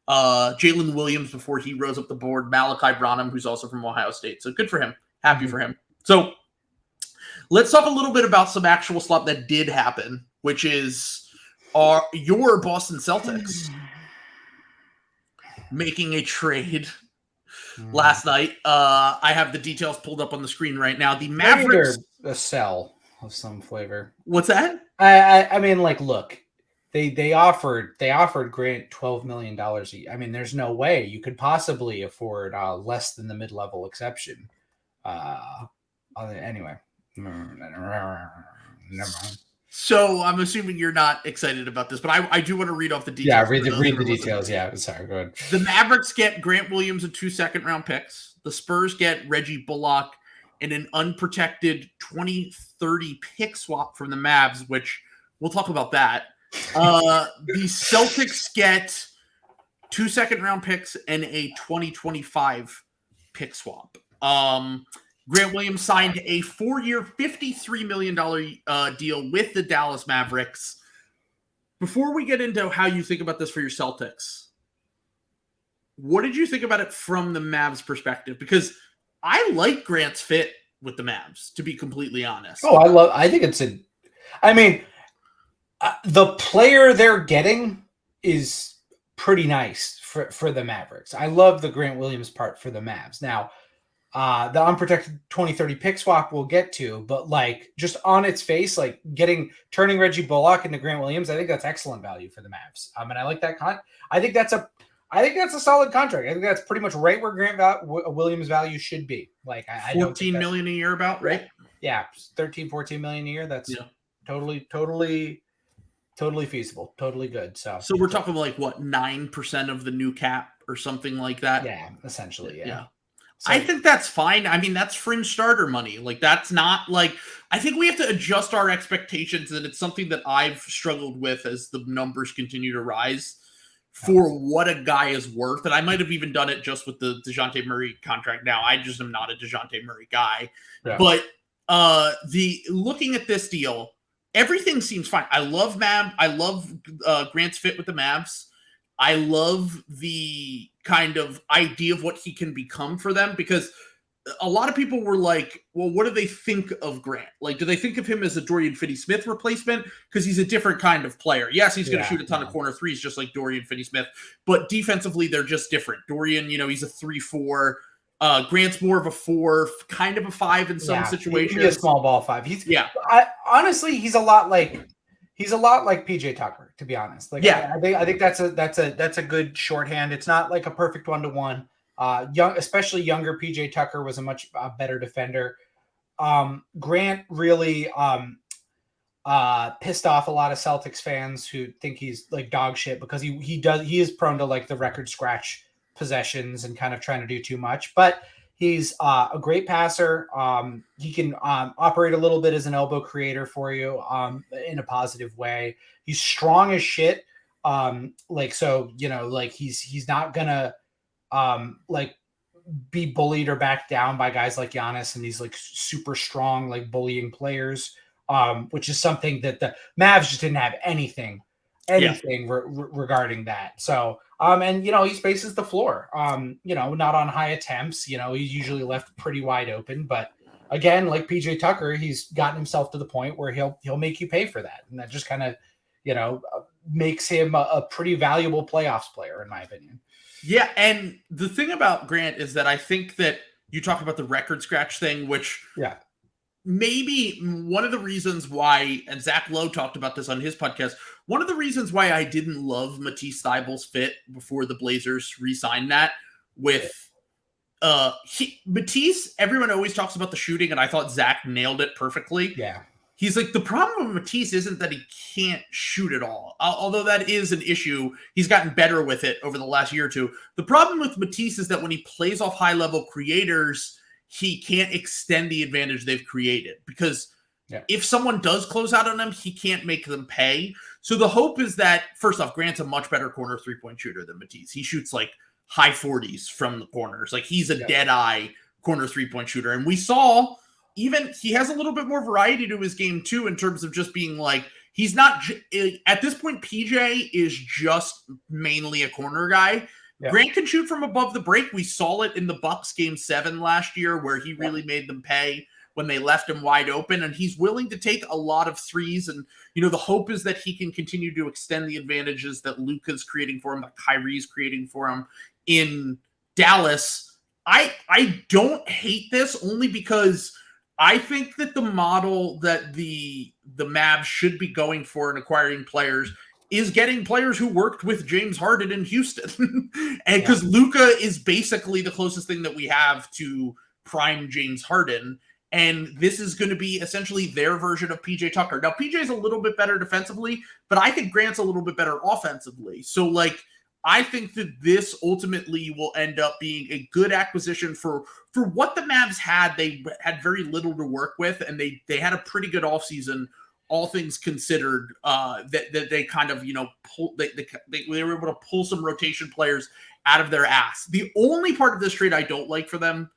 Jalen Williams before he rose up the board, Malachi Branham, who's also from Ohio State. So good for him. Happy for him. So let's talk a little bit about some actual slop that did happen, which is your Boston Celtics. making a trade last night. I have the details pulled up on the screen right now. The Mavericks, a sell of some flavor. What's that? I mean, like, look, they offered Grant $12 million. I mean, there's no way you could possibly afford less than the mid-level exception. Anyway, never mind. So I'm assuming you're not excited about this, but I do want to read off the details. Yeah, read the details. Yeah, sorry, go ahead. The Mavericks get Grant Williams and 2 second-round picks. The Spurs get Reggie Bullock and an unprotected 2030 pick swap from the Mavs, which we'll talk about that. The Celtics get 2 second-round picks and a 2025 pick swap. Grant Williams signed a 4-year, $53 million deal with the Dallas Mavericks. Before we get into how you think about this for your Celtics, what did you think about it from the Mavs perspective? Because I like Grant's fit with the Mavs, to be completely honest. I think the player they're getting is pretty nice for the Mavericks. I love the Grant Williams part for the Mavs. Now, the unprotected 2030 pick swap we'll get to, but like just on its face, like turning Reggie Bullock into Grant Williams, I think that's excellent value for the Mavs. And I like that I think that's a solid contract. I think that's pretty much right where Williams value should be. Like I $14 million a year about, right? Yeah, 13-14 million a year. That's totally feasible, totally good. So we're talking like what, 9% of the new cap or something like that? Yeah, essentially, yeah. So, I think that's fine. I mean, that's fringe starter money. Like, that's not like, I think we have to adjust our expectations, and it's something that I've struggled with as the numbers continue to rise for what a guy is worth. And I might have even done it just with the DeJounte Murray contract now. I just am not a DeJounte Murray guy. Yeah. But looking at this deal, everything seems fine. I love Grant's fit with the Mavs. I love the kind of idea of what he can become for them, because a lot of people were like, well, what do they think of Grant? Like, do they think of him as a Dorian Finney-Smith replacement? Because he's a different kind of player. Yes, he's going to shoot a ton of corner threes, just like Dorian Finney-Smith, but defensively, they're just different. Dorian, he's a 3-4. Grant's more of a 4, kind of a 5 in some situations. He's a small ball 5. Honestly, he's a lot like PJ Tucker, to be honest. Like, I think that's a good shorthand. It's not like a perfect 1-to-1. Especially younger PJ Tucker was a much better defender. Grant really pissed off a lot of Celtics fans who think he's like dog shit, because he is prone to like the record scratch possessions and kind of trying to do too much. But he's a great passer. He can operate a little bit as an elbow creator for you in a positive way. He's strong as shit. He's not gonna be bullied or backed down by guys like Giannis and these like super strong like bullying players, which is something that the Mavs just didn't have anything regarding that. So he spaces the floor, not on high attempts. He's usually left pretty wide open, but again, like PJ Tucker, he's gotten himself to the point where he'll make you pay for that. And that just kind of, makes him a pretty valuable playoffs player, in my opinion. Yeah. And the thing about Grant is that I think that you talk about the record scratch thing, which maybe one of the reasons why, and Zach Lowe talked about this on his podcast, one of the reasons why I didn't love Matisse Thybulle's fit before the Blazers re-signed that with Matisse, everyone always talks about the shooting, and I thought Zach nailed it perfectly. Yeah. He's like, the problem with Matisse isn't that he can't shoot at all, although that is an issue. He's gotten better with it over the last year or two. The problem with Matisse is that when he plays off high-level creators, he can't extend the advantage they've created, because if someone does close out on him, he can't make them pay. So the hope is that, first off, Grant's a much better corner three-point shooter than Matisse. He shoots like high 40s from the corners. Like, he's a dead-eye corner three-point shooter. And we saw even he has a little bit more variety to his game too, in terms of just being like, he's not at this point, PJ is just mainly a corner guy. Yeah. Grant can shoot from above the break. We saw it in the Bucks game 7 last year, where he really made them pay when they left him wide open, and he's willing to take a lot of threes. And, the hope is that he can continue to extend the advantages that Luka's creating for him, that Kyrie's creating for him in Dallas. I don't hate this only because I think that the model that the Mavs should be going for in acquiring players is getting players who worked with James Harden in Houston. And because Luka is basically the closest thing that we have to prime James Harden. And this is going to be essentially their version of PJ Tucker. Now, PJ is a little bit better defensively, but I think Grant's a little bit better offensively. So, like, I think that this ultimately will end up being a good acquisition for what the Mavs had. They had very little to work with, and they had a pretty good offseason, all things considered, that they kind of, they were able to pull some rotation players out of their ass. The only part of this trade I don't like for them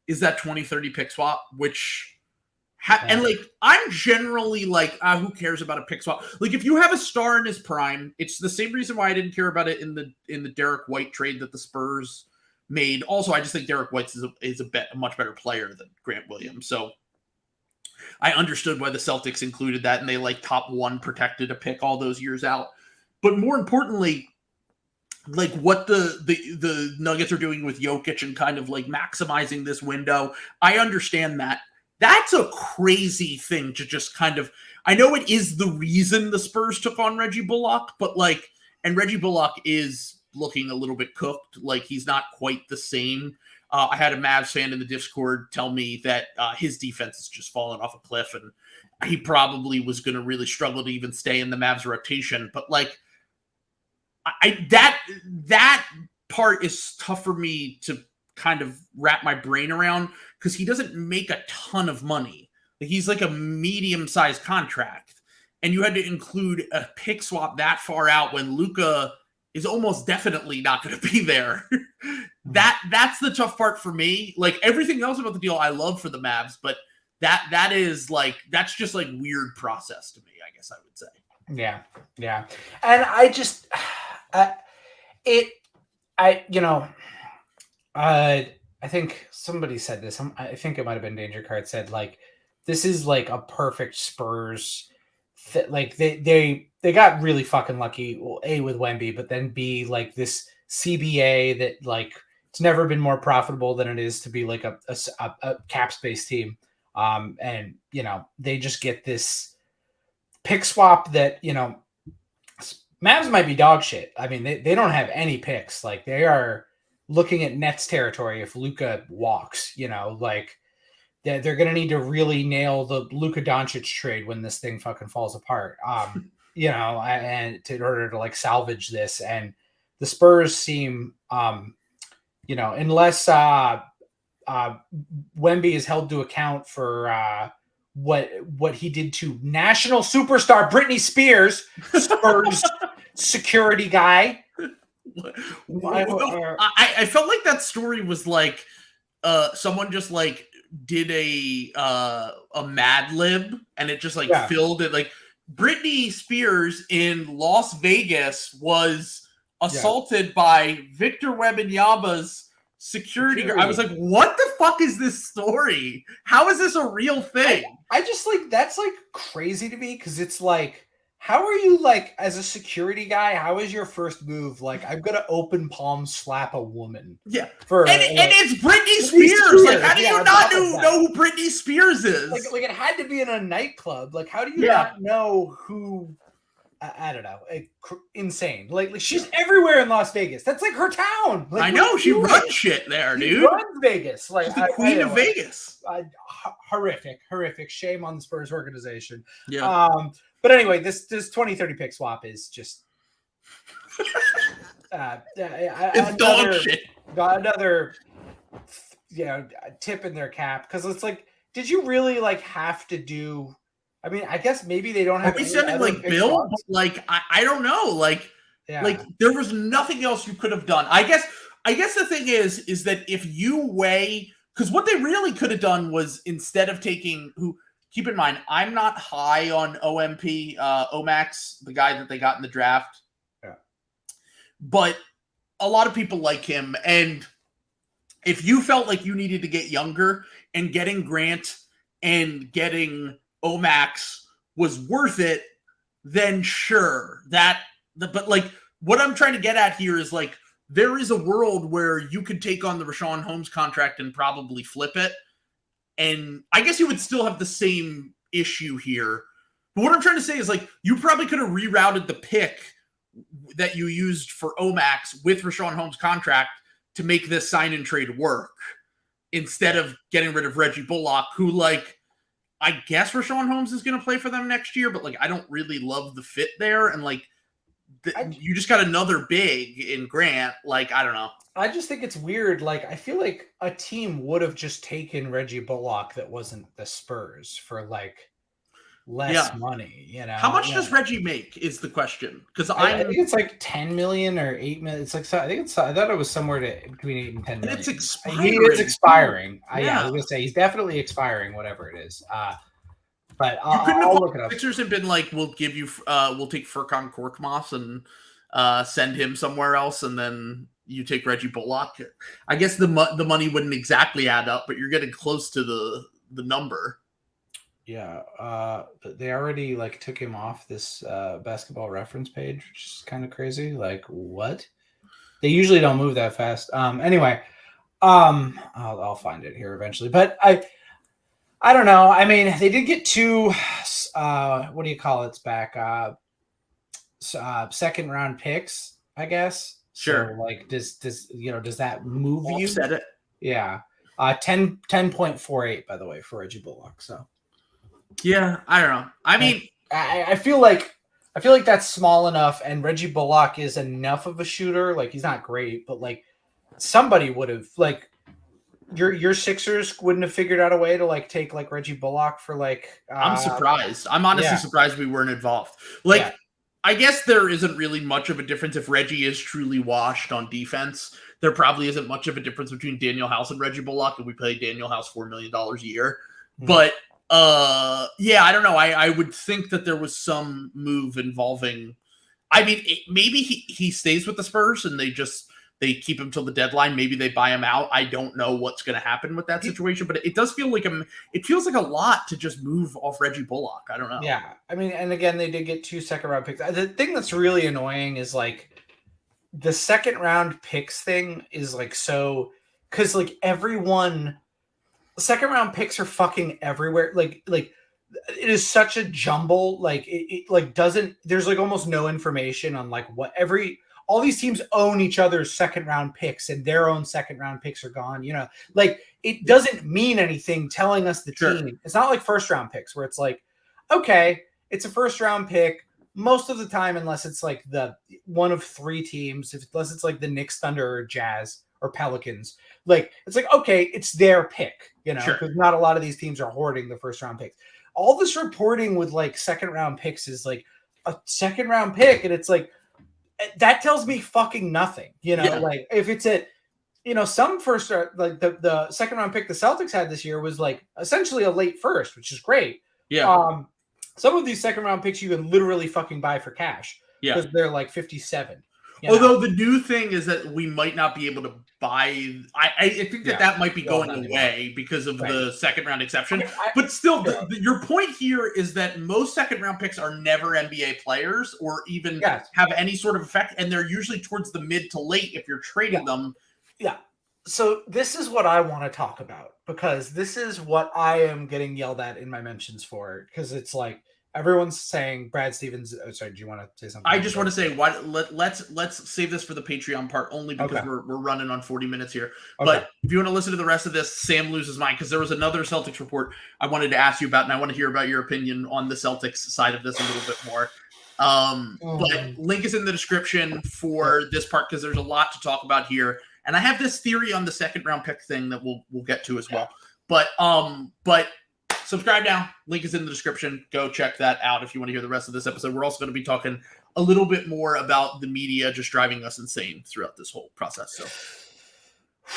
is that 2030 pick swap, which and like I'm generally like, who cares about a pick swap? Like if you have a star in his prime, it's the same reason why I didn't care about it in the Derek White trade that the Spurs made. Also, I just think Derek White is a much better player than Grant Williams. So I understood why the Celtics included that, and they like top one protected a pick all those years out. But more importantly, like what the Nuggets are doing with Jokic and kind of like maximizing this window, I understand that. That's a crazy thing to just kind of, I know it is the reason the Spurs took on Reggie Bullock, but like, and Reggie Bullock is looking a little bit cooked. Like he's not quite the same. I had a Mavs fan in the Discord tell me that his defense has just fallen off a cliff and he probably was going to really struggle to even stay in the Mavs rotation. But like, that part is tough for me to kind of wrap my brain around because he doesn't make a ton of money. Like he's like a medium-sized contract, and you had to include a pick swap that far out when Luka is almost definitely not going to be there. That's the tough part for me. Like everything else about the deal I love for the Mavs, but that is like, that's just like weird process to me, I guess I would say. Yeah. And I just I think somebody said this. I think it might have been Danger Card said like this is like a perfect Spurs. Like they got really fucking lucky. Well, A with Wemby, but then B like this CBA that like it's never been more profitable than it is to be like a cap space team. And they just get this pick swap that Mavs might be dog shit. I mean, they don't have any picks. Like they are looking at Nets territory if Luka walks, like they're going to need to really nail the Luka Doncic trade when this thing fucking falls apart. And in order to like salvage this, and the Spurs seem, unless Wemby is held to account for what he did to national superstar Britney Spears, Spurs security guy. I felt like that story was like someone just like did a Mad Lib and it just like filled it. Like Britney Spears in Las Vegas was assaulted by Victor Wembanyama's security guard. I was like, what the fuck is this story? How is this a real thing? I just like, that's like crazy to me because it's like, how are you like as a security guy? How is your first move? Like, I'm gonna open palm slap a woman. Yeah, and it's Britney Spears. Like, how do you not know who Britney Spears is? Like it had to be in a nightclub. Like, how do you not know who? I don't know. Insane. Like she's everywhere in Las Vegas. That's like her town. Like, I know she runs shit there, dude. She runs Vegas. Like she's the queen of Vegas. Horrific. Shame on the Spurs organization. Yeah. But anyway, this 2030 pick swap is just it's dog shit. Another tip in their cap because it's like, did you really like have to do? I mean, I guess maybe they don't have. Are we sending like Bill? Like I don't know. Like there was nothing else you could have done. I guess the thing is that if you weigh, because what they really could have done was instead of taking who. Keep in mind, I'm not high on OMP, Omax, the guy that they got in the draft. Yeah. But a lot of people like him. And if you felt like you needed to get younger and getting Grant and getting Omax was worth it, then sure. But like what I'm trying to get at here is like there is a world where you could take on the Richaun Holmes contract and probably flip it. And I guess you would still have the same issue here. But what I'm trying to say is, like, you probably could have rerouted the pick that you used for Omax with Richaun Holmes' contract to make this sign and trade work instead of getting rid of Reggie Bullock, who, like, I guess Richaun Holmes is going to play for them next year, but, like, I don't really love the fit there. And, like, you just got another big in Grant. Like, I don't know. I just think it's weird. Like, I feel like a team would have just taken Reggie Bullock that wasn't the Spurs for, like, less money, you know. How much does Reggie make is the question? Because I think it's like 10 million or 8 million. It's like, I thought it was somewhere between 8 and 10 million. It's expiring. He is expiring. Yeah, I was gonna say he's definitely expiring, whatever it is. But I'll look it up. Sixers have been like, we'll give you, we'll take Furkan Korkmaz and send him somewhere else, and then you take Reggie Bullock. I guess the money wouldn't exactly add up, but you're getting close to the number. Yeah, but they already like took him off this basketball reference page, which is kind of crazy. Like, what? They usually don't move that fast. Anyway, I'll find it here eventually. But I don't know. I mean, they did get 2 what do you call it? Back second round picks, I guess. Sure. So, like, does that move you? Offset it. Yeah. 10.48 by the way for Reggie Bullock. So. Yeah, I don't know. I mean, I feel like that's small enough, and Reggie Bullock is enough of a shooter. Like, he's not great, but like somebody would have, like, your Sixers wouldn't have figured out a way to like take like Reggie Bullock for like. I'm surprised. I'm honestly surprised we weren't involved. Like, I guess there isn't really much of a difference if Reggie is truly washed on defense. There probably isn't much of a difference between Daniel House and Reggie Bullock, and we pay Daniel House $4 million a year, but. Yeah, I don't know. I would think that there was some move involving. I mean, maybe he stays with the Spurs and they keep him till the deadline. Maybe they buy him out. I don't know what's going to happen with that situation, but it does feel like it feels like a lot to just move off Reggie Bullock. I don't know. Yeah, I mean, and again, they did get 2 second round picks. The thing that's really annoying is like the second round picks thing is like so because like everyone. Second round picks are fucking everywhere. Like it is such a jumble. Like it like doesn't. There's like almost no information on like what all these teams own each other's second round picks, and their own second round picks are gone. You know, like it doesn't mean anything telling us the team. It's not like first round picks where it's like, okay, it's a first round pick most of the time, unless it's like the one of 3 teams. Unless it's like the Knicks, Thunder, or Jazz. Or Pelicans, like it's like, okay, it's their pick, you know, because not a lot of these teams are hoarding the first round picks. All this reporting with like second round picks is like a second round pick, and it's like that tells me fucking nothing, you know. Like if it's some first like the second round pick the Celtics had this year was like essentially a late first, which is great. Yeah. Some of these second round picks you can literally fucking buy for cash because they're like 57. Although the new thing is that we might not be able to buy. I think that might be going away because of the second round exception. But still, your point here is that most second round picks are never NBA players or even have any sort of effect. And they're usually towards the mid to late if you're trading them. Yeah. So this is what I want to talk about because this is what I am getting yelled at in my mentions for because it's like, everyone's saying Brad Stevens. Oh, sorry, do you want to say something? I just want to say let's save this for the Patreon part only because we're running on 40 minutes here. Okay. But if you want to listen to the rest of this, Sam loses mind because there was another Celtics report I wanted to ask you about, and I want to hear about your opinion on the Celtics side of this a little bit more. But link is in the description for this part because there's a lot to talk about here, and I have this theory on the second round pick thing that we'll get to as well. But subscribe now. Link is in the description. Go check that out if you want to hear the rest of this episode. We're also going to be talking a little bit more about the media just driving us insane throughout this whole process. So